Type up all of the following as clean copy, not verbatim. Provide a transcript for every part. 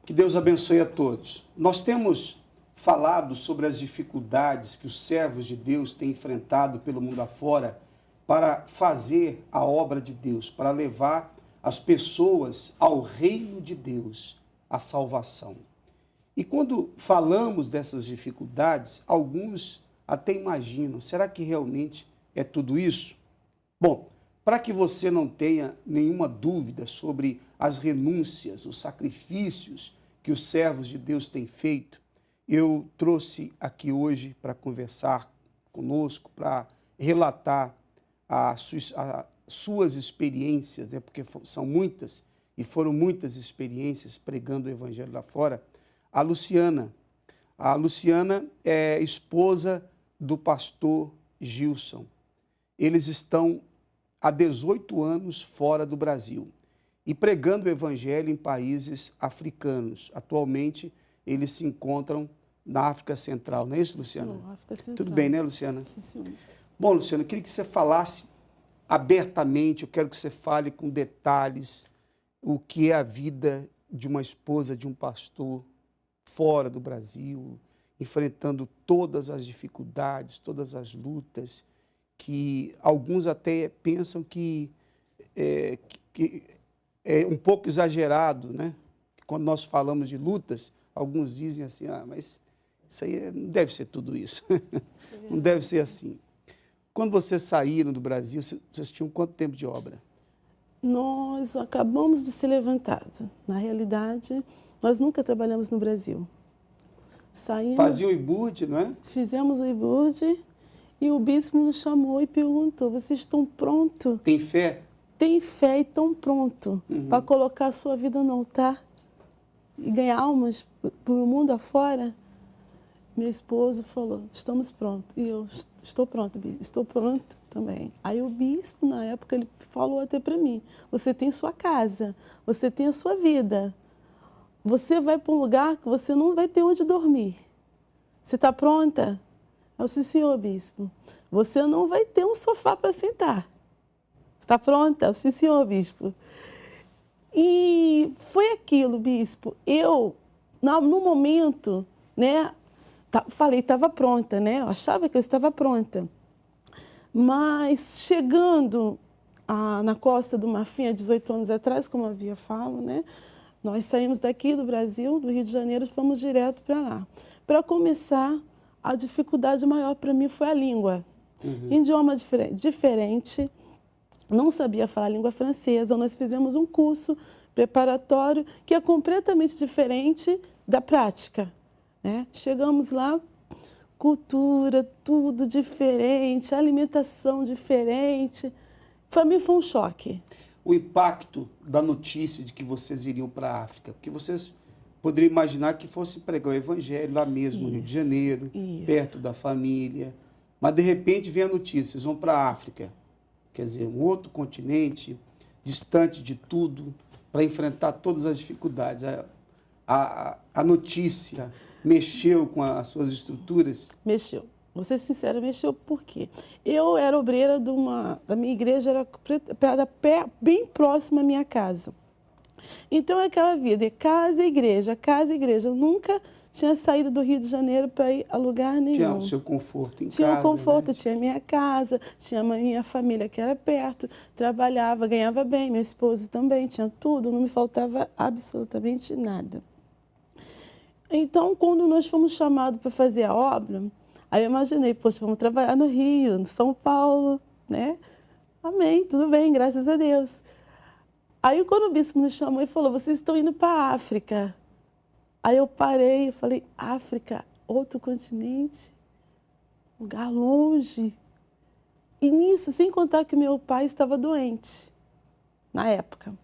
Que Deus abençoe a todos. Nós temos falado sobre as dificuldades que os servos de Deus têm enfrentado pelo mundo afora para fazer a obra de Deus, para levar as pessoas ao reino de Deus, a salvação. E quando falamos dessas dificuldades, alguns até imaginam, será que realmente é tudo isso? Bom, para que você não tenha nenhuma dúvida sobre as renúncias, os sacrifícios que os servos de Deus têm feito, eu trouxe aqui hoje para conversar conosco, para relatar as suas experiências, né? Porque são muitas, e foram muitas experiências pregando o evangelho lá fora, a Luciana. A Luciana é esposa do pastor Gilson. Eles estão há 18 anos fora do Brasil e pregando o evangelho em países africanos. Atualmente, eles se encontram na África Central, não é isso, Luciana? Não, África Central. Tudo bem, né, Luciana? Sim, senhor. Bom, Luciana, eu queria que você falasse abertamente, eu quero que você fale com detalhes o que é a vida de uma esposa de um pastor fora do Brasil, enfrentando todas as dificuldades, todas as lutas, que alguns até pensam que é um pouco exagerado, né? Quando nós falamos de lutas, alguns dizem assim, mas isso aí não deve ser tudo isso, não deve ser assim. Quando vocês saíram do Brasil, vocês tinham quanto tempo de obra? Nós acabamos de ser levantados. Na realidade, nós nunca trabalhamos no Brasil. Saímos, Faziam o ibude, não é? fizemos o ibude e o bispo nos chamou e perguntou, vocês estão prontos? Tem fé? Tem fé e estão prontos para colocar a sua vida no altar e ganhar almas para o mundo afora? Meu esposo falou, estamos prontos. E eu, estou pronto, bispo, estou pronto também. Aí o bispo, na época, ele falou até para mim, você tem sua casa, você tem a sua vida. Você vai para um lugar que você não vai ter onde dormir. Você está pronta? Eu disse, senhor bispo, você não vai ter um sofá para sentar. Está pronta? Eu disse, senhor bispo. E foi aquilo, bispo. Eu, no momento, né, falei, estava pronta, né? Eu achava que eu estava pronta. Mas chegando na Costa do Marfim, há 18 anos atrás, como eu havia falado, né? Nós saímos daqui do Brasil, do Rio de Janeiro, e fomos direto para lá. Para começar, a dificuldade maior para mim foi a língua. Idioma diferente, não sabia falar língua francesa. Nós fizemos um curso preparatório que é completamente diferente da prática, né? Chegamos lá, cultura, tudo diferente, alimentação diferente. Para mim foi um choque. O impacto da notícia de que vocês iriam para a África, porque vocês poderiam imaginar que fosse pregar o evangelho lá mesmo, no Rio de Janeiro, perto da família, mas de repente vem a notícia, vocês vão para a África, quer dizer, um outro continente, distante de tudo, para enfrentar todas as dificuldades. A notícia mexeu com as suas estruturas? Mexeu. Vou ser sincera, mexeu por quê? Eu era obreira da minha igreja, era bem próxima à minha casa. Então, aquela vida é casa e igreja, casa e igreja. Eu nunca tinha saído do Rio de Janeiro para ir a lugar nenhum. Tinha o seu conforto em casa. Tinha o conforto, né? Tinha minha casa, tinha a minha família que era perto, trabalhava, ganhava bem, meu esposo também, tinha tudo, não me faltava absolutamente nada. Então, quando nós fomos chamados para fazer a obra, aí eu imaginei, poxa, vamos trabalhar no Rio, em São Paulo, né? Amém, tudo bem, graças a Deus. Aí quando o bispo nos chamou e falou, vocês estão indo para a África. Aí eu parei e falei, África, outro continente, lugar longe. E nisso, sem contar que meu pai estava doente, na época.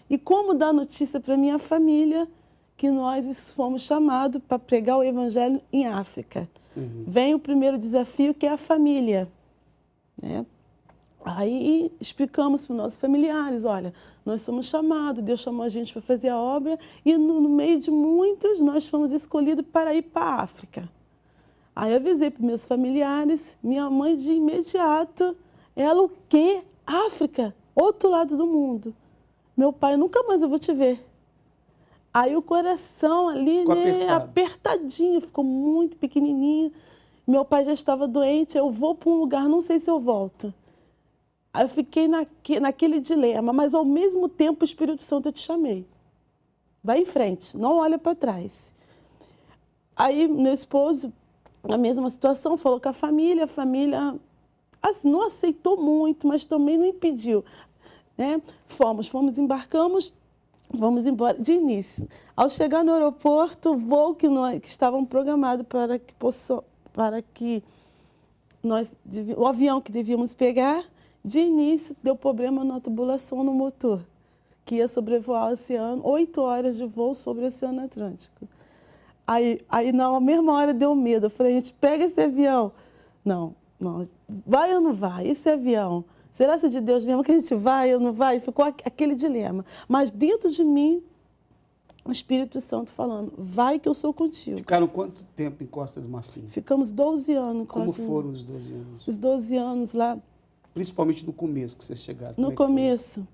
E como dar notícia para minha família que nós fomos chamados para pregar o evangelho em África. Vem o primeiro desafio, que é a família, né? Aí explicamos para os nossos familiares, olha, nós somos chamados, Deus chamou a gente para fazer a obra e no meio de muitos nós fomos escolhidos para ir para a África. Aí avisei para os meus familiares, minha mãe de imediato, ela o quê? África, outro lado do mundo. Meu pai, nunca mais eu vou te ver. Aí o coração ali, Ficou né, apertado. apertadinho, ficou muito pequenininho. Meu pai já estava doente, eu vou para um lugar, não sei se eu volto. Aí eu fiquei naquele dilema, mas ao mesmo tempo o Espírito Santo, eu te chamei. Vai em frente, não olha para trás. Aí meu esposo, na mesma situação, falou com a família assim, não aceitou muito, mas também não impediu. Né? Embarcamos, vamos embora de início. Ao chegar no aeroporto, o voo que estavam programados o avião que devíamos pegar, de início deu problema na tubulação no motor, que ia sobrevoar o oceano, 8 horas de voo sobre o Oceano Atlântico. Aí na mesma hora deu medo. Eu falei, a gente pega esse avião. Não, vai ou não vai? Esse avião, será que é de Deus mesmo que a gente vai ou não vai? Ficou aquele dilema. Mas dentro de mim, o Espírito Santo falando, vai que eu sou contigo. Ficaram quanto tempo em Costa do Marfim? Ficamos 12 anos. Como foram os 12 anos? Os 12 anos lá. Principalmente no começo que vocês chegaram. No começo,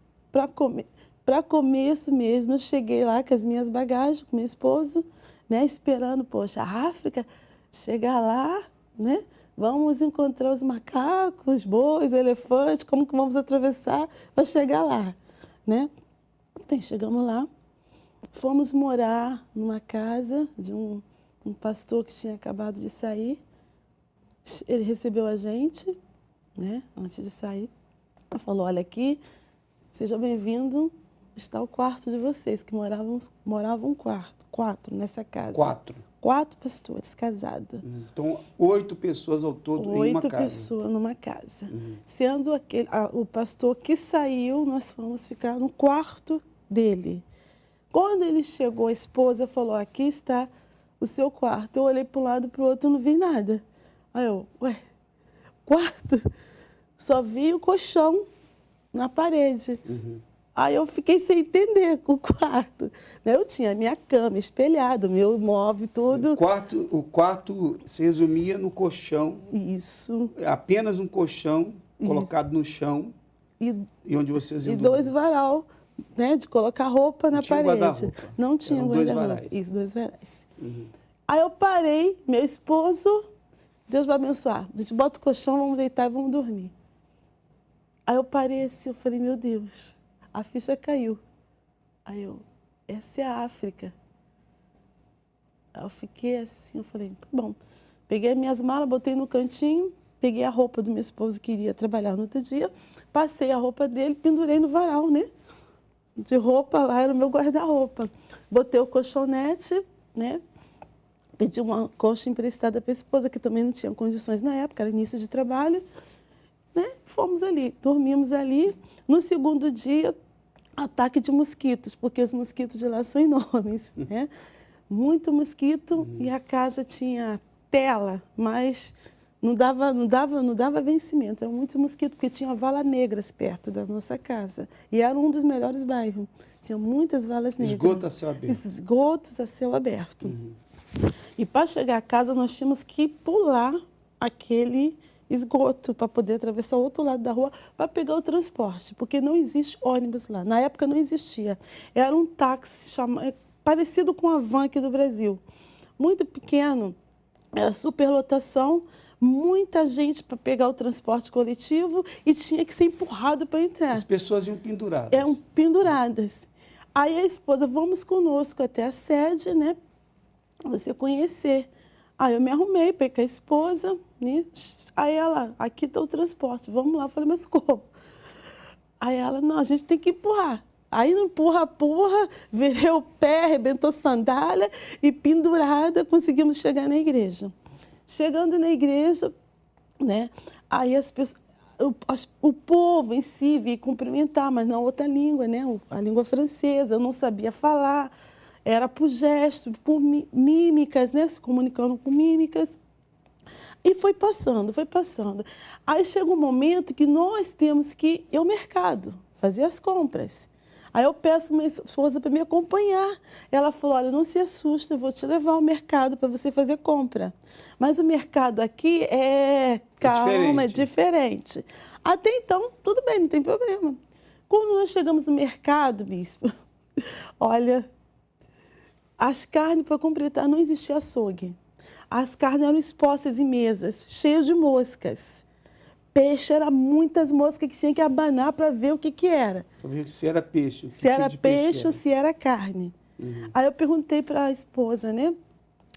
para começo mesmo, eu cheguei lá com as minhas bagagens, com meu esposo, né, esperando, poxa, a África, chegar lá, né? Vamos encontrar os macacos, bois, elefantes, como que vamos atravessar para chegar lá, né? Bem, chegamos lá, fomos morar numa casa de um pastor que tinha acabado de sair. Ele recebeu a gente, né, antes de sair. Ele falou, olha aqui, seja bem-vindo, está o quarto de vocês, que moravam quatro nessa casa. 4 pastores casados. Então, 8 pessoas ao todo em uma casa. 8 pessoas numa casa. Sendo o pastor que saiu, nós fomos ficar no quarto dele. Quando ele chegou, a esposa falou, aqui está o seu quarto. Eu olhei para um lado e para o outro, não vi nada. Aí eu, quarto? Só vi o colchão na parede. Aí eu fiquei sem entender o quarto. Eu tinha a minha cama espelhada, meu móvel, tudo. O quarto se resumia no colchão. Isso. Apenas um colchão colocado no chão e onde vocês iam dormir. 2 varal, né, de colocar roupa na parede. Não tinha guarda-roupa. Isso, 2 varais. Aí eu parei, meu esposo, Deus vai abençoar. A gente bota o colchão, vamos deitar e vamos dormir. Aí eu parei assim, eu falei, meu Deus. A ficha caiu. Aí essa é a África. Aí eu fiquei assim, eu falei, tá bom. Peguei minhas malas, botei no cantinho, peguei a roupa do meu esposo que iria trabalhar no outro dia, passei a roupa dele, pendurei no varal, né? De roupa, lá era o meu guarda-roupa. Botei o colchonete, né? Pedi uma colcha emprestada para a esposa, que também não tinha condições na época, era início de trabalho, né? Fomos ali, dormimos ali. No segundo dia, ataque de mosquitos, porque os mosquitos de lá são enormes, né? Muito mosquito e a casa tinha tela, mas não dava vencimento. Era muito mosquito, porque tinha vala negras perto da nossa casa. E era um dos melhores bairros. Tinha muitas valas negras. Esgoto a céu aberto. Esgotos a céu aberto. E para chegar à casa, nós tínhamos que pular aquele esgoto para poder atravessar o outro lado da rua para pegar o transporte, porque não existe ônibus lá. Na época não existia. Era um táxi parecido com a van aqui do Brasil. Muito pequeno, era superlotação, muita gente para pegar o transporte coletivo e tinha que ser empurrado para entrar. As pessoas iam penduradas. Eram penduradas. Aí a esposa, vamos conosco até a sede, né? Você conhecer. Aí eu me arrumei, peguei com a esposa, né? Aí ela, aqui está o transporte, vamos lá. Eu falei, mas como? Aí ela, não, a gente tem que empurrar. Aí não empurra, virei o pé, arrebentou sandália e pendurada conseguimos chegar na igreja. Chegando na igreja, né? Aí as pessoas, o povo em si veio cumprimentar, mas na outra língua, né? A língua francesa, eu não sabia falar. Era por gestos, por mímicas, né? Se comunicando com mímicas. E foi passando, foi passando. Aí chega um momento que nós temos que ir ao mercado, fazer as compras. Aí eu peço minha esposa para me acompanhar. Ela falou, olha, não se assusta, eu vou te levar ao mercado para você fazer compra. Mas o mercado aqui é calma, é diferente. Até então, tudo bem, não tem problema. Quando nós chegamos no mercado, bispo, olha... As carnes, para completar, não existia açougue. As carnes eram expostas em mesas, cheias de moscas. Peixe, era muitas moscas que tinha que abanar para ver o que era. Para ver se era peixe. Se era peixe ou se era carne. Aí eu perguntei para a esposa, né?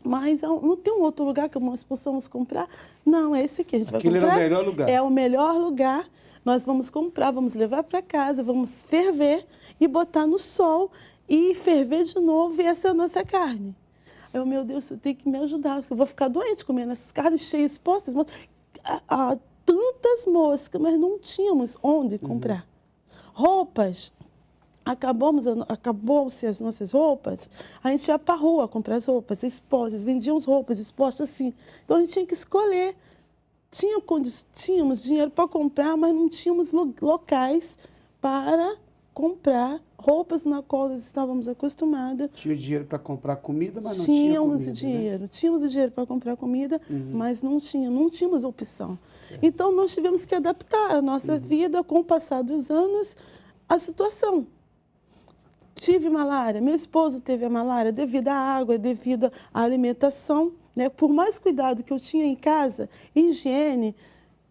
Mas não tem um outro lugar que nós possamos comprar? Não, é esse aqui. A gente vai comprar. Aquele era o melhor lugar. É o melhor lugar. Nós vamos comprar, vamos levar para casa, vamos ferver e botar no sol e ferver de novo, e essa é a nossa carne. Eu, meu Deus, você tem que me ajudar, porque eu vou ficar doente comendo essas carnes cheias, expostas, tantas moscas, mas não tínhamos onde comprar. Roupas, acabou-se as nossas roupas, a gente ia para a rua comprar as roupas expostas, vendiam as roupas expostas assim. Então a gente tinha que escolher. Tínhamos dinheiro para comprar, mas não tínhamos locais para comprar roupas na qual nós estávamos acostumados. Tinha dinheiro para comprar comida, mas não tinha comida. Tínhamos o dinheiro para comprar comida, mas não tínhamos opção. Certo. Então, nós tivemos que adaptar a nossa vida com o passar dos anos à situação. Tive malária, meu esposo teve a malária devido à água, devido à alimentação. Né? Por mais cuidado que eu tinha em casa, higiene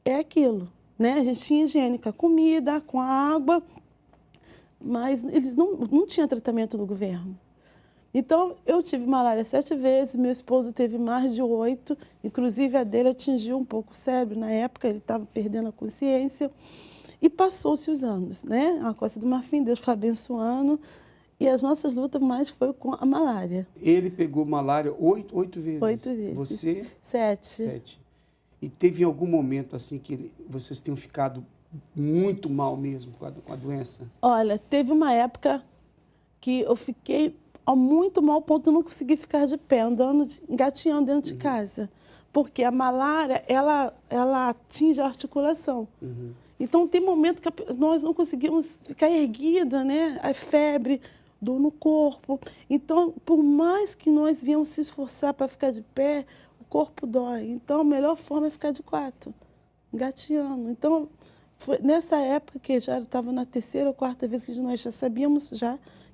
é aquilo. Né? A gente tinha higiene com a comida, com a água, mas eles não tinham tratamento do governo. Então, eu tive malária 7 vezes, meu esposo teve mais de 8, inclusive a dele atingiu um pouco o cérebro. Na época, ele estava perdendo a consciência. E passou-se os anos, né? A Costa do Marfim, Deus foi abençoando. E as nossas lutas mais foi com a malária. Ele pegou malária 8 vezes? 8 vezes. Você? 7. E teve algum momento assim que vocês tenham ficado muito mal mesmo com a doença? Olha, teve uma época que eu fiquei muito mal ao ponto de não conseguir ficar de pé, engatinhando dentro de casa. Porque a malária, ela atinge a articulação. Então, tem momento que nós não conseguimos ficar erguida, né? A febre, dor no corpo. Então, por mais que nós viemos se esforçar para ficar de pé, o corpo dói. Então, a melhor forma é ficar de 4, engateando. Então, foi nessa época que já estava na 3ª ou 4ª vez que nós já sabíamos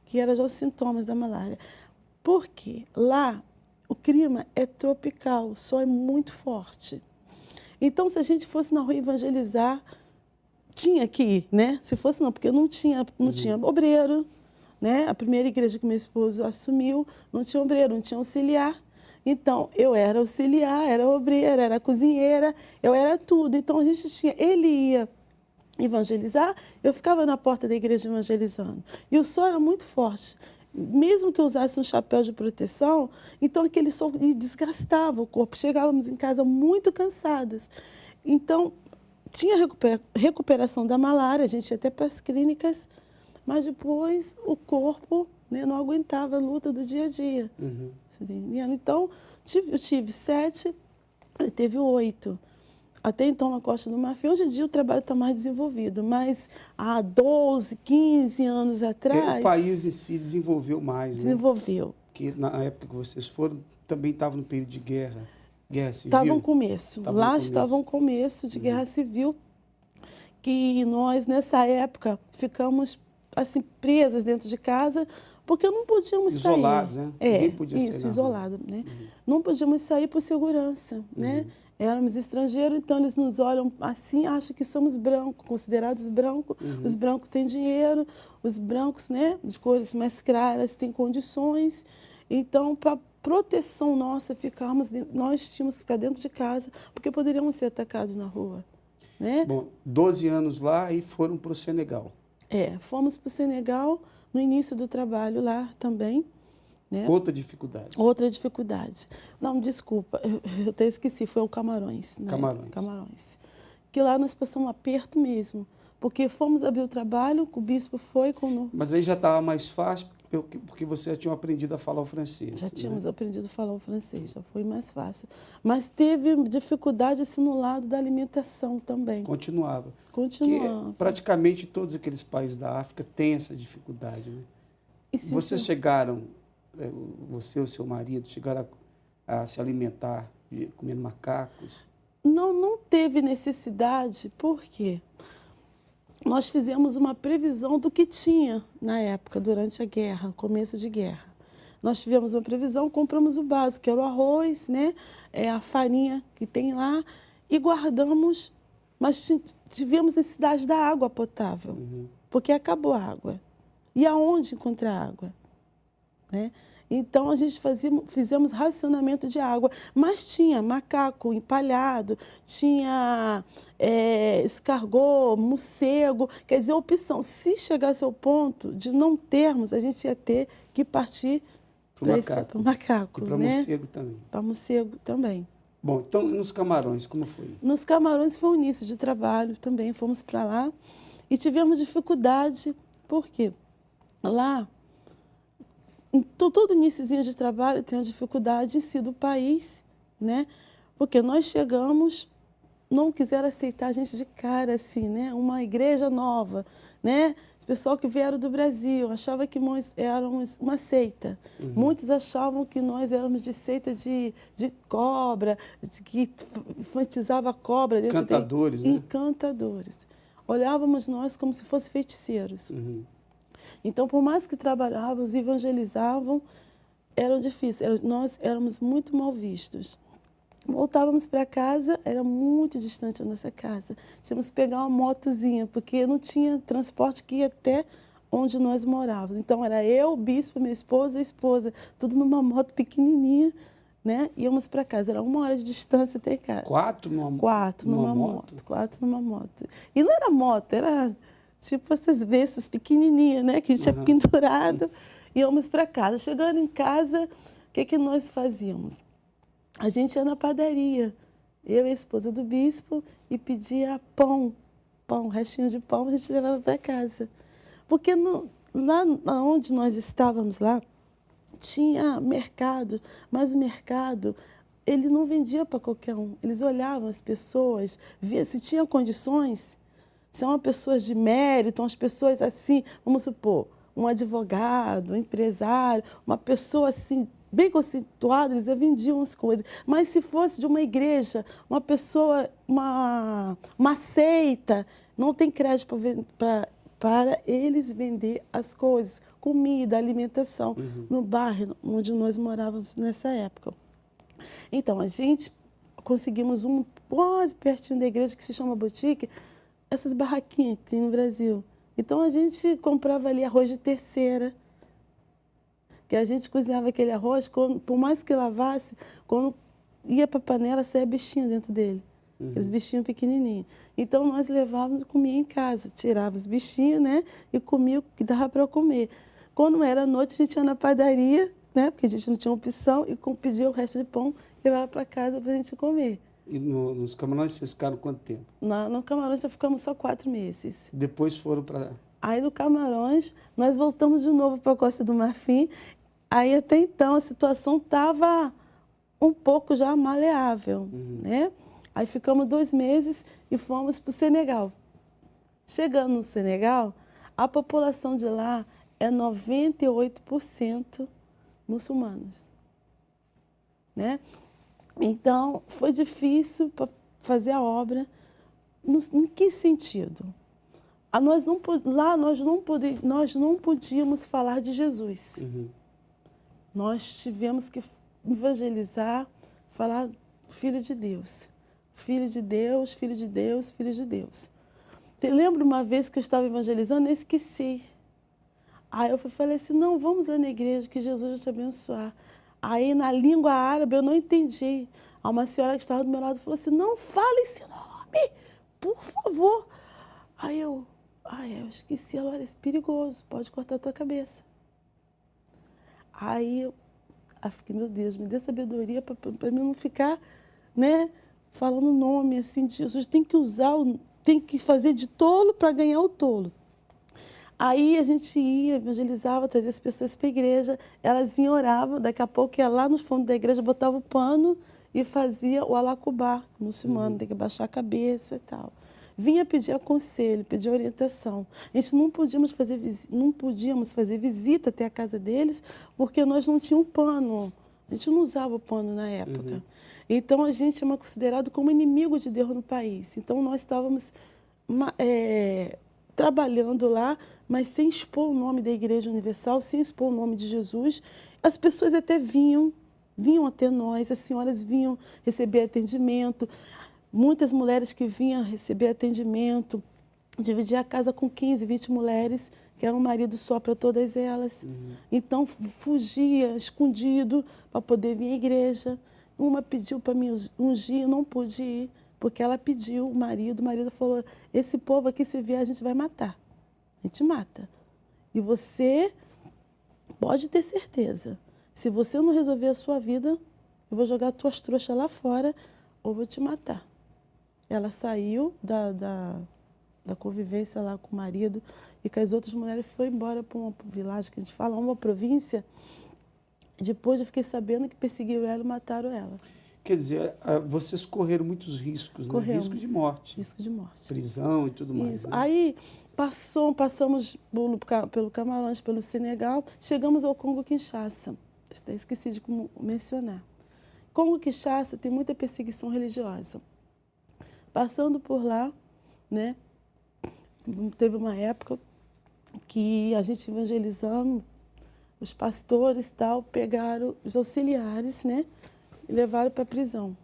que eram já os sintomas da malária. Por quê? Lá, o clima é tropical, o sol é muito forte. Então, se a gente fosse na rua evangelizar, tinha que ir, né? Se fosse não, porque não tinha obreiro, né? A primeira igreja que meu esposo assumiu, não tinha obreiro, não tinha auxiliar. Então, eu era auxiliar, era obreira, era cozinheira, eu era tudo. Então, ele ia evangelizar, eu ficava na porta da igreja evangelizando. E o sol era muito forte. Mesmo que eu usasse um chapéu de proteção, então aquele sol desgastava o corpo. Chegávamos em casa muito cansados. Então, tinha recuperação da malária, a gente ia até para as clínicas, mas depois o corpo, né, não aguentava a luta do dia a dia. Então, eu tive 7, ele teve 8. Até então, na Costa do Marfim, hoje em dia o trabalho está mais desenvolvido, mas há 12, 15 anos atrás... O país em si desenvolveu mais, Desenvolveu. Né? Porque na época que vocês foram, também estava no período de guerra civil? Estava no começo. Lá estava um começo de guerra civil, que nós, nessa época, ficamos assim, presas dentro de casa, porque não podíamos sair. Isolados, né? Ninguém podia sair. Isso, isolado, né? Não podíamos sair por segurança, né? Éramos estrangeiros, então eles nos olham assim, acham que somos brancos, considerados brancos. Os brancos têm dinheiro, os brancos, né, de cores mais claras, têm condições. Então, para proteção nossa, nós tínhamos que ficar dentro de casa, porque poderíamos ser atacados na rua, né? Bom, 12 anos lá e foram para o Senegal. Fomos para o Senegal no início do trabalho lá também. Né? Outra dificuldade. Outra dificuldade. Não, desculpa, eu até esqueci, foi o Camarões. Né? Camarões. Que lá nós passamos um aperto mesmo, porque fomos abrir o trabalho, o bispo foi com... Mas aí já estava mais fácil, porque você já tinha aprendido a falar o francês. Já tínhamos aprendido a falar o francês, já foi mais fácil. Mas teve dificuldade assim no lado da alimentação também. Continuava. Porque praticamente todos aqueles países da África têm essa dificuldade, né? Vocês chegaram... Você e o seu marido chegaram a se alimentar comendo macacos? Não teve necessidade, por quê? Nós fizemos uma previsão do que tinha na época, durante a guerra, começo de guerra. nós tivemos uma previsão, compramos o básico, que era o arroz, né? A farinha que tem lá, e guardamos, mas tivemos necessidade da água potável, porque acabou a água. E aonde encontrar água? Né? Então, a gente fizemos racionamento de água, mas tinha macaco empalhado, tinha escargot, morcego, quer dizer, opção. Se chegasse ao ponto de não termos, a gente ia ter que partir para o macaco. E para né? morcego também. Para morcego também. Bom, então, nos camarões, como foi? Nos camarões foi o início de trabalho também, fomos para lá e tivemos dificuldade, por quê? Lá, todo iniciozinho de trabalho tem a dificuldade em si do país, né? Porque nós chegamos, não quiseram aceitar a gente de cara, assim, né? Uma igreja nova, né? O pessoal que vieram do Brasil achava que nós éramos uma seita. Muitos achavam que nós éramos de seita de cobra, que enfantizava a cobra. Encantadores, né? Encantadores. Olhávamos nós como se fossem feiticeiros. Então, por mais que trabalhávamos, evangelizavam, era difícil. Nós éramos muito mal vistos. Voltávamos para casa, era muito distante a nossa casa. Tínhamos que pegar uma motozinha, porque não tinha transporte que ia até onde nós morávamos. Então, era eu, o bispo, minha esposa e a esposa, tudo numa moto pequenininha, né? Íamos para casa. Era 1 hora de distância até casa. 4 numa moto? 4 numa moto. 4 numa moto. E não era moto, era tipo essas Vespas pequenininhas, né? Que a gente tinha pendurado. Íamos para casa. Chegando em casa, o que nós fazíamos? A gente ia na padaria, eu e a esposa do bispo, e pedia pão, restinho de pão, a gente levava para casa. Porque lá onde nós estávamos lá, tinha mercado, mas o mercado, ele não vendia para qualquer um. Eles olhavam as pessoas, via se tinham condições, se são pessoas de mérito, umas pessoas assim, vamos supor, um advogado, um empresário, uma pessoa assim, bem conceituada, eles vendiam as coisas. Mas se fosse de uma igreja, uma pessoa, uma seita, não tem crédito para eles vender as coisas, comida, alimentação, no bairro onde nós morávamos nessa época. Então, a gente conseguimos quase pertinho da igreja, que se chama Boutique, essas barraquinhas que tem no Brasil. Então, a gente comprava ali arroz de terceira, que a gente cozinhava aquele arroz, por mais que lavasse, quando ia para a panela, saía bichinho dentro dele. Aqueles bichinhos pequenininhos. Então, nós levávamos e comia em casa. Tirava os bichinhos, né? E comia o que dava para comer. Quando era noite, a gente ia na padaria, né? Porque a gente não tinha opção, e pedia o resto de pão e levava para casa para a gente comer. E nos camarões vocês ficaram quanto tempo? No Camarões já ficamos só 4 meses. Depois foram para... Aí, no Camarões, nós voltamos de novo para a Costa do Marfim. Aí, até então, a situação estava um pouco já maleável, né? Aí, ficamos 2 meses e fomos para o Senegal. Chegando no Senegal, a população de lá é 98% muçulmanos, né? Então, foi difícil para fazer a obra. Em que sentido? Lá nós não podíamos falar de Jesus. Nós tivemos que evangelizar, falar Filho de Deus. Filho de Deus, Filho de Deus, Filho de Deus. Lembro uma vez que eu estava evangelizando, eu esqueci. Aí eu falei assim, não, vamos lá na igreja, que Jesus vai te abençoar. Aí na língua árabe eu não entendi. Aí uma senhora que estava do meu lado falou assim, não fale esse nome, por favor. Aí eu esqueci, ela, olha, é perigoso, pode cortar a tua cabeça. Aí eu fiquei, meu Deus, me dê sabedoria para mim não ficar, né, falando o nome assim de Jesus. Tem que fazer de tolo para ganhar o tolo. Aí a gente ia, evangelizava, trazia as pessoas para a igreja, elas vinham, oravam, daqui a pouco ia lá no fundo da igreja, botava o pano e fazia o alacubá, muçulmano, tem que baixar a cabeça e tal. Vinha pedir conselho, pedir orientação. A gente não podíamos fazer visita até a casa deles, porque nós não tínhamos pano. A gente não usava o pano na época. Então, a gente é considerado como inimigo de Deus no país. Então, nós estávamos trabalhando lá, mas sem expor o nome da Igreja Universal, sem expor o nome de Jesus as pessoas até vinham até nós, as senhoras vinham receber atendimento, muitas mulheres que vinham receber atendimento, dividia a casa com 15, 20 mulheres, que era um marido só para todas elas. Então, fugia escondido para poder vir à igreja. Uma pediu para me ungir, não pude ir, porque ela pediu, o marido falou, esse povo aqui, se vier, a gente vai matar. A gente mata. E você pode ter certeza, se você não resolver a sua vida, eu vou jogar tuas trouxas lá fora ou vou te matar. Ela saiu da convivência lá com o marido e com as outras mulheres foi embora para uma vilagem que a gente fala, uma província. Depois eu fiquei sabendo que perseguiram ela e mataram ela. Quer dizer, vocês correram muitos riscos, né? Corremos. Risco de morte. Risco de morte. Prisão e tudo mais. Isso. Né? Aí passamos pelo Camarões, pelo Senegal, chegamos ao Congo-Kinshasa. Esqueci de mencionar. Congo-Kinshasa tem muita perseguição religiosa. Passando por lá, né, teve uma época que a gente evangelizando, os pastores e tal, pegaram os auxiliares, né, e levaram para a prisão.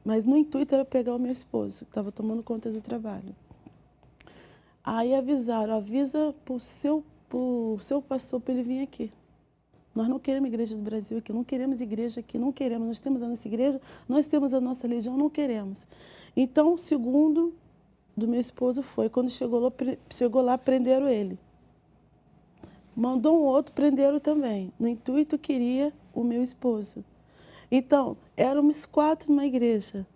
Mas no intuito era pegar o meu esposo, que estava tomando conta do trabalho. Aí avisaram, avisa para o seu pastor para ele vir aqui. Nós não queremos igreja do Brasil aqui, não queremos igreja aqui, não queremos. Nós temos a nossa igreja, nós temos a nossa religião, não queremos. Então, o segundo do meu esposo foi, quando chegou lá, prenderam ele. Mandou um outro, prenderam também. No intuito, queria o meu esposo. Então, éramos 4 numa igreja.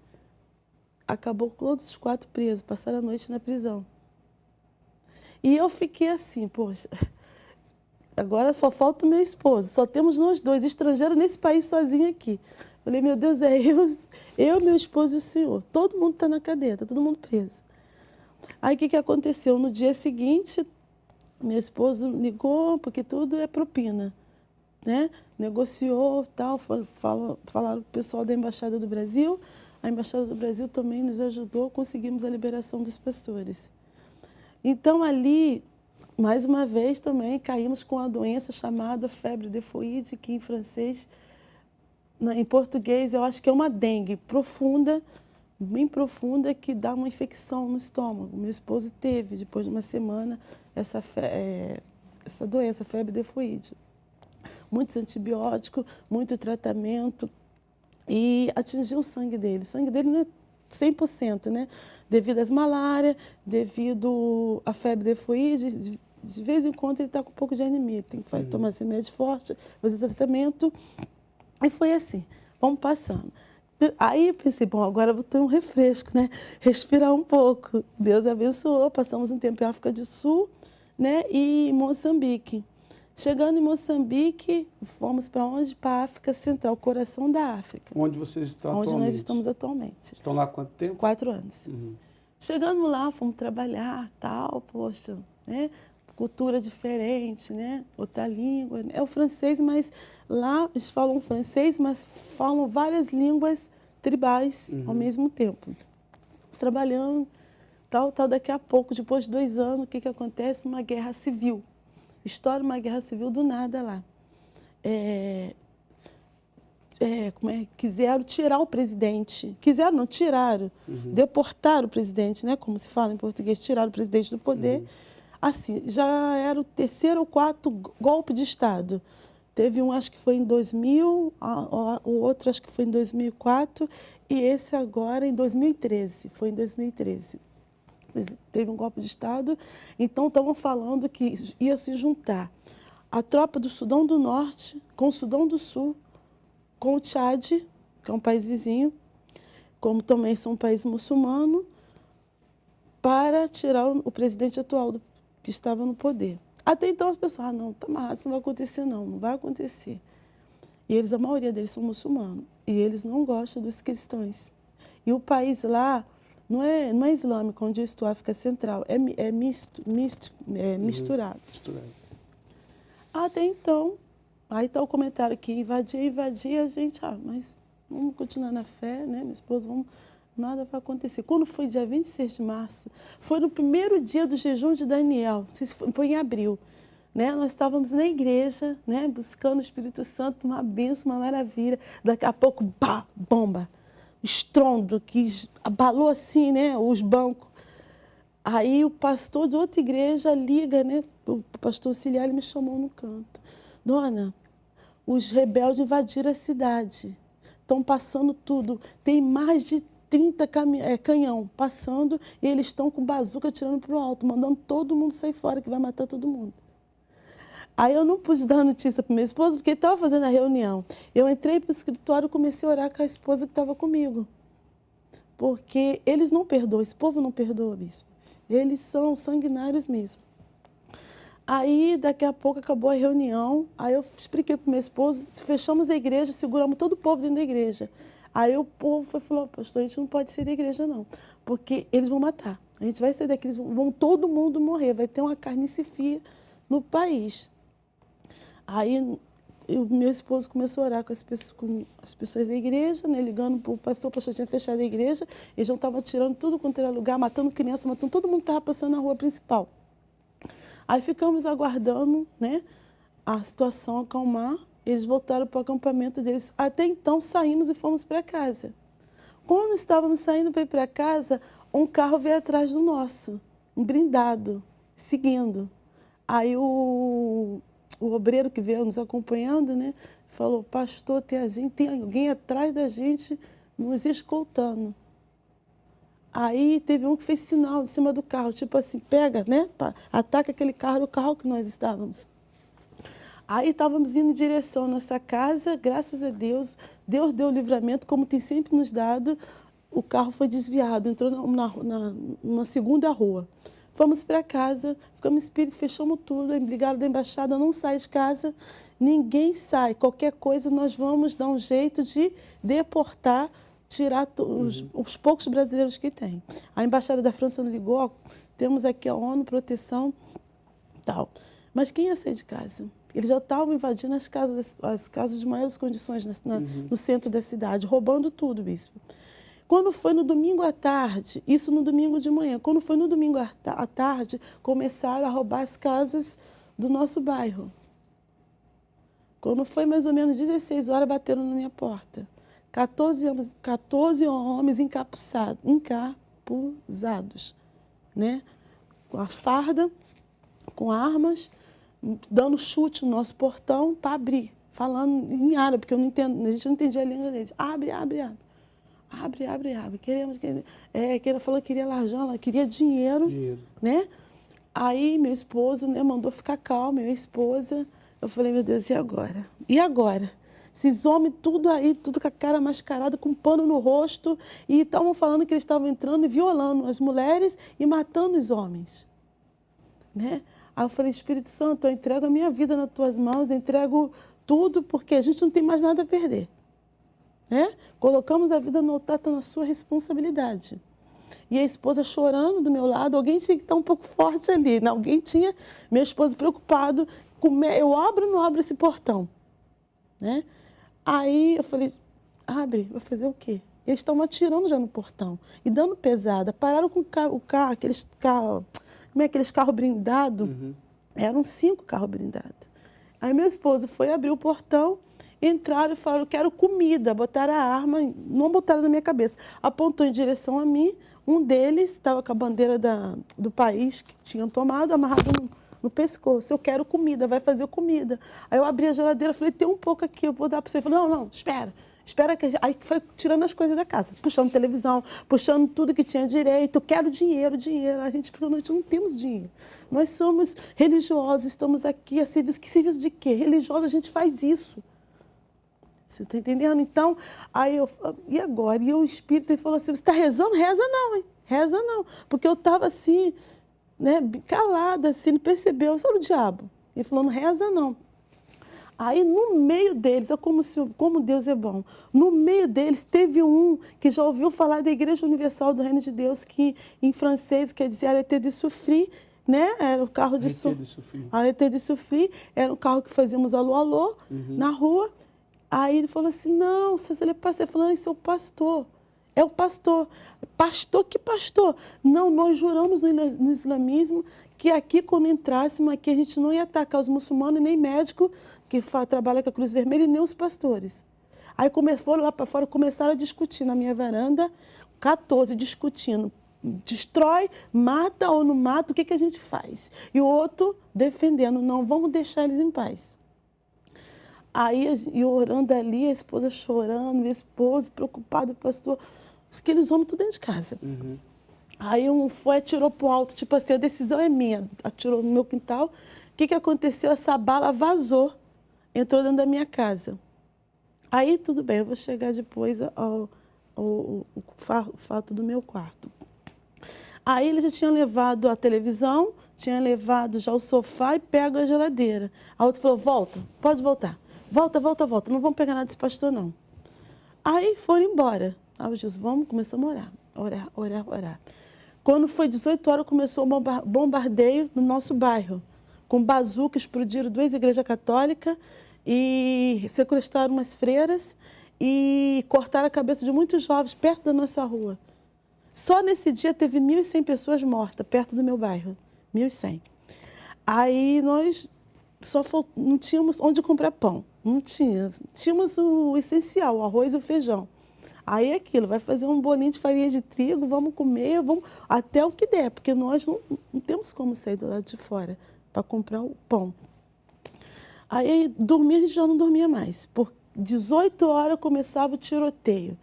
Acabou todos os 4 presos, passaram a noite na prisão. E eu fiquei assim, poxa, agora só falta o meu esposo, só temos nós 2, estrangeiros nesse país sozinho aqui. Falei, meu Deus, é eu, meu esposo e o senhor. Todo mundo está na cadeia, está todo mundo preso. Aí o que aconteceu? No dia seguinte, meu esposo ligou, porque tudo é propina, né? Negociou, tal, falaram para o pessoal da Embaixada do Brasil. A Embaixada do Brasil também nos ajudou, conseguimos a liberação dos pastores. Então, ali, mais uma vez também, caímos com a doença chamada febre de foide, que em francês, em português, eu acho que é uma dengue profunda, bem profunda, que dá uma infecção no estômago. Meu esposo teve, depois de uma semana, essa doença, febre de foide. Muitos antibióticos, muito tratamento, e atingiu o sangue dele. O sangue dele não é 100%, né? Devido às malárias, devido à febre de foide, de vez em quando ele está com um pouco de anemia, tem que tomar esse remédio forte, fazer tratamento. E foi assim, vamos passando. Aí eu pensei, bom, agora eu vou ter um refresco, né? Respirar um pouco. Deus abençoou, passamos um tempo em África do Sul, né? E em Moçambique. Chegando em Moçambique, fomos para onde? Para a África Central, coração da África. Onde vocês estão atualmente? Onde nós estamos atualmente. Estão lá há quanto tempo? 4 anos. Chegando lá, fomos trabalhar, tal, poxa, né? Cultura diferente, né? Outra língua. É o francês, mas lá eles falam francês, mas falam várias línguas tribais ao mesmo tempo. Estamos trabalhando, tal. Daqui a pouco, depois de 2 anos, o que acontece? Uma guerra civil. Estoura uma guerra civil do nada lá. Quiseram tirar o presidente. Quiseram, não, tiraram. Deportaram o presidente, né? Como se fala em português, tiraram o presidente do poder. Assim, já era o 3º ou 4º golpe de Estado. Teve um, acho que foi em 2000, o outro acho que foi em 2004, e esse agora em 2013. Foi em 2013. Teve um golpe de Estado, então estavam falando que ia se juntar a tropa do Sudão do Norte com o Sudão do Sul, com o Tchad, que é um país vizinho, como também são um país muçulmano, para tirar o presidente atual que estava no poder. Até então as pessoas, não, tá amarrado, isso não vai acontecer não vai acontecer. E eles, a maioria deles são muçulmanos, e eles não gostam dos cristãos. E o país lá não é islâmico, onde eu estou, África Central, é misturado. Até então, aí está o comentário que invadia, a gente, mas vamos continuar na fé, né, minha esposa, nada vai acontecer. Quando foi dia 26 de março, foi no primeiro dia do jejum de Daniel, foi em abril, né? Nós estávamos na igreja, né? Buscando o Espírito Santo, uma bênção, uma maravilha. Daqui a pouco, pá, bomba, estrondo, que abalou assim, né? Os bancos. Aí o pastor de outra igreja liga, né? O pastor auxiliar, ele me chamou no canto. Dona, os rebeldes invadiram a cidade. Estão passando tudo. Tem mais de 30 canhão passando e eles estão com bazuca atirando para o alto, mandando todo mundo sair fora, que vai matar todo mundo. Aí eu não pude dar notícia para minha esposa, porque ele estava fazendo a reunião. Eu entrei para o escritório e comecei a orar com a esposa que estava comigo. Porque eles não perdoam, esse povo não perdoa, bispo. Eles são sanguinários mesmo. Aí, daqui a pouco, acabou a reunião. Aí eu expliquei para o meu esposo, fechamos a igreja, seguramos todo o povo dentro da igreja. Aí o povo falou, pastor, a gente não pode sair da igreja não, porque eles vão matar. A gente vai sair daqui, vão todo mundo morrer, vai ter uma carnificina no país. Aí o meu esposo começou a orar com as pessoas da igreja, né, ligando para o pastor tinha fechado a igreja, eles já estavam tirando tudo quanto era lugar, matando criança, matando todo mundo que estava passando na rua principal. Aí ficamos aguardando, né, a situação acalmar. Eles voltaram para o acampamento deles. Até então, saímos e fomos para casa. Quando estávamos saindo para ir para casa, um carro veio atrás do nosso, um blindado, seguindo. Aí o obreiro que veio nos acompanhando, né, falou, pastor, tem alguém atrás da gente nos escoltando. Aí teve um que fez sinal de cima do carro, tipo assim, pega, né, ataca aquele carro, o carro que nós estávamos. Aí estávamos indo em direção à nossa casa, graças a Deus, Deus deu o livramento, como tem sempre nos dado, o carro foi desviado, entrou numa segunda rua. Fomos para casa, ficamos espírito, fechamos tudo, ligaram da embaixada, não sai de casa, ninguém sai, qualquer coisa nós vamos dar um jeito de deportar, tirar os poucos brasileiros que tem. A embaixada da França não ligou, temos aqui a ONU, proteção, tal. Mas quem ia sair de casa? Eles já estavam invadindo as casas de maiores condições no centro da cidade, roubando tudo, bispo. Quando foi no domingo à tarde, isso no domingo de manhã, quando foi no domingo à tarde, começaram a roubar as casas do nosso bairro. Quando foi mais ou menos 16 horas, bateram na minha porta. 14 homens encapuzados, né? Com a farda, com armas, dando chute no nosso portão para abrir, falando em árabe, porque a gente não entendia a língua deles. Abre, abre, abre. Abre, abre, abre. Que ela falou que queria laranja, ela queria dinheiro, né? Aí meu esposo, né, mandou ficar calmo, minha esposa. Eu falei, meu Deus, e agora? E agora? Esses homens tudo aí, tudo com a cara mascarada, com pano no rosto, e estavam falando que eles estavam entrando e violando as mulheres e matando os homens, né? Aí eu falei, Espírito Santo, eu entrego a minha vida nas tuas mãos, eu entrego tudo, porque a gente não tem mais nada a perder. Né? Colocamos a vida no altar, está na sua responsabilidade. E a esposa chorando do meu lado, alguém tinha que estar um pouco forte ali. Né? Alguém tinha, meu esposo preocupado, eu abro ou não abro esse portão? Né? Aí eu falei, abre, vai fazer o quê? Eles estavam atirando já no portão e dando pesada. Pararam com o carro, aqueles carros, como é aqueles carros blindados? Eram 5 carros blindados. Aí meu esposo foi abrir o portão, entraram e falaram, eu quero comida. Botaram a arma, não botaram na minha cabeça. Apontou em direção a mim, um deles estava com a bandeira do país que tinham tomado, amarrado no pescoço. Eu quero comida, vai fazer comida. Aí eu abri a geladeira, falei, tem um pouco aqui, eu vou dar para você. Ele falou, não, espera. Que... Aí foi tirando as coisas da casa, puxando televisão, puxando tudo que tinha direito. Eu quero dinheiro, dinheiro. A gente, porque nós não temos dinheiro. Nós somos religiosos, estamos aqui a serviço. Que serviço de quê? Religioso, a gente faz isso. Você está entendendo? Então, aí eu, e agora? E o Espírito ele falou assim, você está rezando? Reza não, hein? Reza não. Porque eu estava assim, né, calada, assim, não percebeu. Sabe o diabo? Ele falou, não reza não. Aí, no meio deles, é como Deus é bom, no meio deles teve um que já ouviu falar da Igreja Universal do Reino de Deus, que em francês quer dizer arrêté de souffrir, né? Era o carro de souffrir. Arrêté de souffrir, era o carro que fazíamos alô, alô, na rua. Aí ele falou assim, não, você é pastor. Ele falou, esse é o pastor. É o pastor. Pastor, que pastor? Não, nós juramos no islamismo que aqui, quando entrássemos aqui, a gente não ia atacar os muçulmanos, nem médico que trabalha com a Cruz Vermelha, e nem os pastores. Aí foram lá para fora, começaram a discutir na minha varanda, 14 discutindo. Destrói, mata ou não mata, o que a gente faz? E o outro defendendo, não, vamos deixar eles em paz. Aí, eu orando ali, a esposa chorando, meu esposo preocupado, o pastor, aqueles homens tudo dentro de casa. Uhum. Aí um foi, atirou pro alto, tipo assim, a decisão é minha, atirou no meu quintal. O que aconteceu? Essa bala vazou, entrou dentro da minha casa. Aí tudo bem, eu vou chegar depois ao fato do meu quarto. Aí ele já tinha levado a televisão, tinha levado já o sofá e pega a geladeira. A outra falou, volta, pode voltar. Volta, volta, volta, não vamos pegar nada desse pastor, não. Aí foram embora. Aí o Jesus, vamos, começamos a orar. Quando foi 18 horas, começou o bombardeio no nosso bairro. Com bazuca, explodiram 2 igrejas católicas e sequestraram umas freiras e cortaram a cabeça de muitos jovens perto da nossa rua. Só nesse dia teve 1.100 pessoas mortas perto do meu bairro. 1.100. Aí nós não tínhamos onde comprar pão. Não tinha. Tínhamos o essencial, o arroz e o feijão. Aí é aquilo, vai fazer um bolinho de farinha de trigo, vamos comer, vamos até o que der, porque nós não temos como sair do lado de fora para comprar o pão. Aí dormir, a gente já não dormia mais. Por 18 horas começava o tiroteio.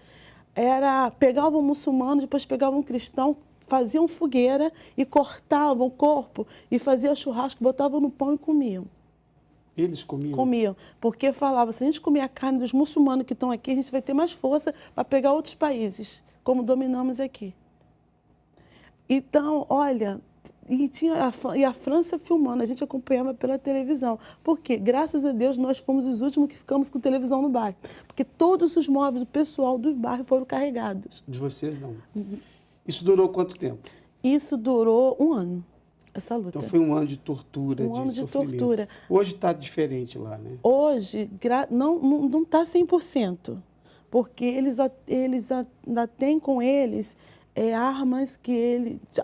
Pegavam um muçulmano, depois pegavam um cristão, faziam fogueira e cortavam o corpo e faziam churrasco, botavam no pão e comiam. Eles comiam? Comiam, porque falavam, se a gente comer a carne dos muçulmanos que estão aqui, a gente vai ter mais força para pegar outros países, como dominamos aqui. Então, olha, e a França filmando, a gente acompanhava pela televisão. Por quê? Graças a Deus, nós fomos os últimos que ficamos com televisão no bairro. Porque todos os móveis do pessoal do bairro foram carregados. De vocês, não. Uhum. Isso durou quanto tempo? Isso durou 1 ano, essa luta. Então foi 1 ano de tortura, de sofrimento. Tortura. Hoje está diferente lá, né? Hoje não está 100%, porque eles ainda têm com eles armas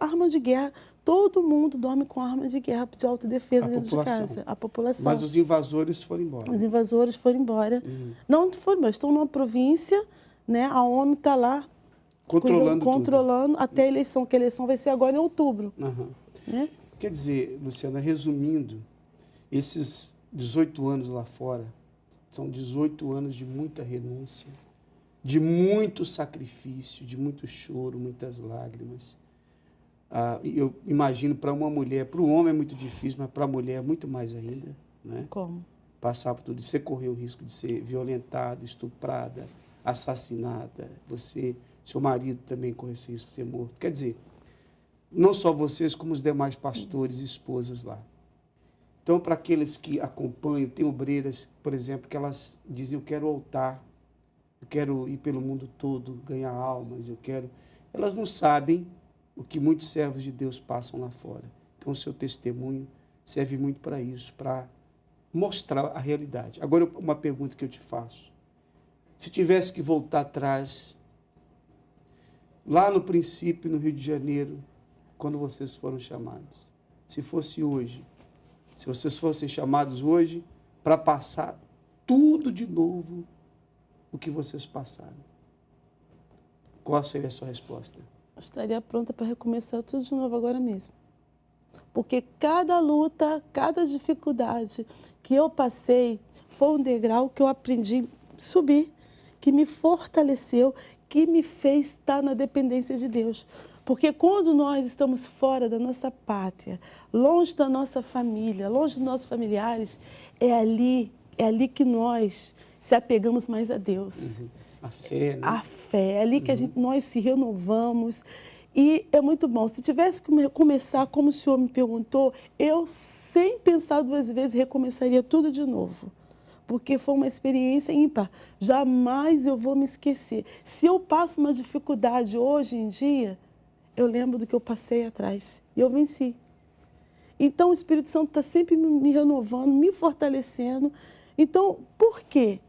arma de guerra. Todo mundo dorme com arma de guerra de autodefesa dentro de casa. A população. Mas os invasores foram embora. Os invasores foram embora. Não foram embora, estão numa província, né? A ONU está lá controlando até a eleição, que a eleição vai ser agora em outubro. Uhum. Né? Quer dizer, Luciana, resumindo, esses 18 anos lá fora são 18 anos de muita renúncia, de muito sacrifício, de muito choro, muitas lágrimas. Eu imagino para uma mulher, para o homem é muito difícil, mas para a mulher é muito mais ainda. Né? Como? Passar por tudo isso. Você correu o risco de ser violentada, estuprada, assassinada. Seu marido também correu esse risco de ser morto. Quer dizer, não só vocês, como os demais pastores e esposas lá. Então, para aqueles que acompanham, tem obreiras, por exemplo, que elas dizem, eu quero altar, eu quero ir pelo mundo todo, ganhar almas, Elas não sabem o que muitos servos de Deus passam lá fora. Então, o seu testemunho serve muito para isso, para mostrar a realidade. Agora, uma pergunta que eu te faço. Se tivesse que voltar atrás, lá no princípio, no Rio de Janeiro, quando vocês foram chamados, se fosse hoje, se vocês fossem chamados hoje para passar tudo de novo o que vocês passaram, qual seria a sua resposta? Eu estaria pronta para recomeçar tudo de novo agora mesmo. Porque cada luta, cada dificuldade que eu passei foi um degrau que eu aprendi a subir, que me fortaleceu, que me fez estar na dependência de Deus. Porque quando nós estamos fora da nossa pátria, longe da nossa família, longe dos nossos familiares, é ali que nós se apegamos mais a Deus. Uhum. A fé, né? A fé, é ali que nós se renovamos. E é muito bom. Se tivesse que começar, como o senhor me perguntou, eu, sem pensar 2 vezes, recomeçaria tudo de novo. Porque foi uma experiência ímpar. Jamais eu vou me esquecer. Se eu passo uma dificuldade hoje em dia, eu lembro do que eu passei atrás. E eu venci. Então, o Espírito Santo está sempre me renovando, me fortalecendo. Então, por quê?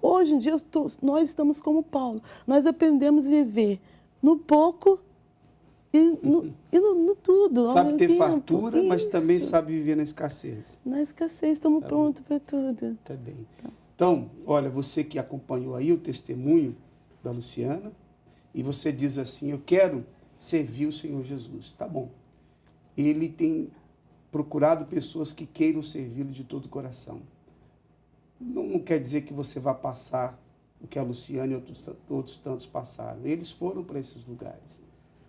Hoje em dia, nós estamos como Paulo. Nós aprendemos a viver no pouco no tudo. ao Sabe mesmo ter tempo. fartura, mas também Isso. sabe viver na escassez. Na escassez, estamos prontos para tudo. Tá bem. Então, olha, você que acompanhou aí o testemunho da Luciana, e você diz assim, eu quero servir o Senhor Jesus. Tá bom. Ele tem procurado pessoas que queiram servi-lo de todo o coração. Não quer dizer que você vá passar o que a Luciana e outros tantos passaram. Eles foram para esses lugares.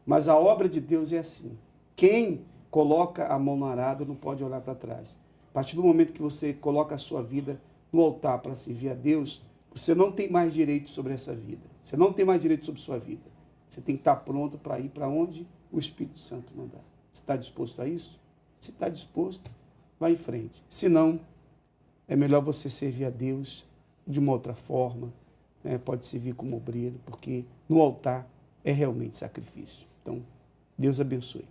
Mas a obra de Deus é assim. Quem coloca a mão no arado não pode olhar para trás. A partir do momento que você coloca a sua vida no altar para servir a Deus, você não tem mais direito sobre essa vida. Você não tem mais direito sobre sua vida. Você tem que estar pronto para ir para onde o Espírito Santo mandar. Você está disposto a isso? Se está disposto, vá em frente. Se não, é melhor você servir a Deus de uma outra forma, né? Pode servir como obreiro, porque no altar é realmente sacrifício. Então, Deus abençoe.